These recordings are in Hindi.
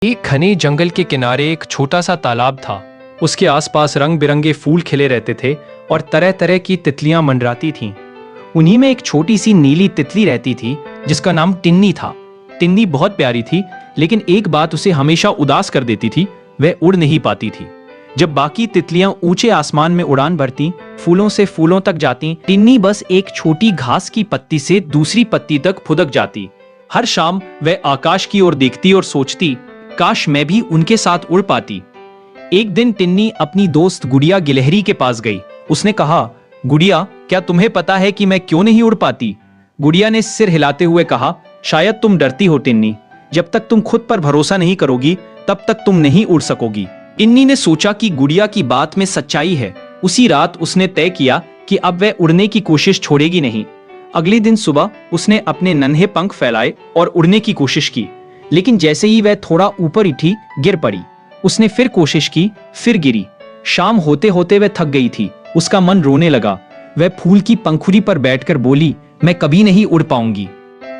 एक घने जंगल के किनारे एक छोटा सा तालाब था। उसके आसपास रंग बिरंगे फूल खिले रहते थे और तरह तरह की तितलियां मंडराती थीं। उन्हीं में एक छोटी सी नीली तितली रहती थी जिसका नाम टिन्नी था। टिन्नी बहुत प्यारी थी, लेकिन एक बात उसे हमेशा उदास कर देती थी, वह उड़ नहीं पाती थी। जब बाकी तितलियां ऊंचे आसमान में उड़ान भरती, फूलों से फूलों तक जाती, टिन्नी बस एक छोटी घास की पत्ती से दूसरी पत्ती तक फुदक जाती। हर शाम वह आकाश की ओर देखती और सोचती, काश मैं भी उनके साथ उड़ पाती। एक दिन टिन्नी अपनी दोस्त गुड़िया गिलहरी के पास गई। उसने कहा, गुड़िया, क्या तुम्हें पता है कि मैं क्यों नहीं उड़ पाती? गुड़िया ने सिर हिलाते हुए कहा, शायद तुम डरती हो टिन्नी। जब तक तुम खुद पर भरोसा नहीं करोगी तब तक तुम नहीं उड़ सकोगी। टिन्नी ने सोचा कि गुड़िया की बात में सच्चाई है। उसी रात उसने तय किया कि अब वह उड़ने की कोशिश छोड़ेगी नहीं। अगले दिन सुबह उसने अपने नन्हे पंख फैलाए और उड़ने की कोशिश की, लेकिन जैसे ही वह थोड़ा ऊपर उठी, गिर पड़ी। उसने फिर कोशिश की, फिर गिरी। शाम होते होते वह थक गई थी। उसका मन रोने लगा। वह फूल की पंखुड़ी पर बैठकर बोली, मैं कभी नहीं उड़ पाऊंगी।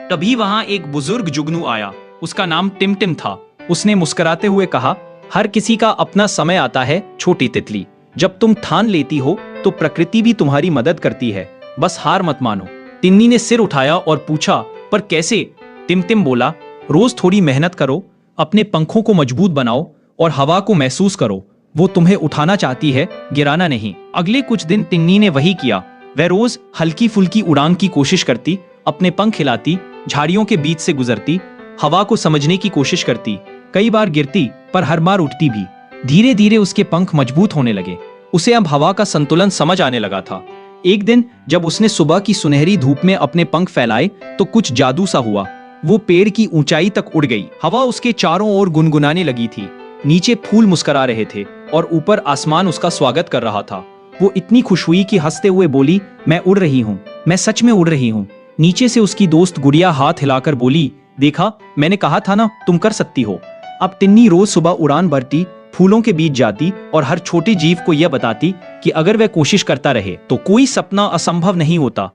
तभी वहां एक बुजुर्ग जुगनू आया। उसका नाम टिमटिम था। उसने मुस्कुराते हुए कहा, हर किसी का अपना समय आता है छोटी तितली। जब तुम ठान लेती हो तो प्रकृति भी तुम्हारी मदद करती है। बस हार मत मानो। टिन्नी ने सिर उठाया और पूछा, पर कैसे? टिमटिम बोला, रोज थोड़ी मेहनत करो, अपने पंखों को मजबूत बनाओ और हवा को महसूस करो। वो तुम्हें उठाना चाहती है, गिराना नहीं। अगले कुछ दिन टिन्नी ने वही किया। वह रोज हल्की फुल्की उड़ान की कोशिश करती, अपने पंख हिलाती, झाड़ियों के बीच से गुजरती, हवा को समझने की कोशिश करती। कई बार गिरती, पर हर बार उठती भी। धीरे धीरे उसके पंख मजबूत होने लगे। उसे अब हवा का संतुलन समझ आने लगा था। एक दिन जब उसने सुबह की सुनहरी धूप में अपने पंख फैलाए तो कुछ जादू सा हुआ। वो पेड़ की ऊंचाई तक उड़ गई। हवा उसके चारों ओर गुनगुनाने लगी थी। नीचे फूल मुस्कुरा रहे थे और ऊपर आसमान उसका स्वागत कर रहा था। वो इतनी खुश हुई कि हंसते हुए बोली, मैं उड़ रही हूँ, मैं सच में उड़ रही हूँ। नीचे से उसकी दोस्त गुड़िया हाथ हिलाकर बोली, देखा, मैंने कहा था ना, तुम कर सकती हो। अब टिन्नी रोज सुबह उड़ान भरती, फूलों के बीच जाती और हर छोटे जीव को यह बताती कि अगर वह कोशिश करता रहे तो कोई सपना असंभव नहीं होता।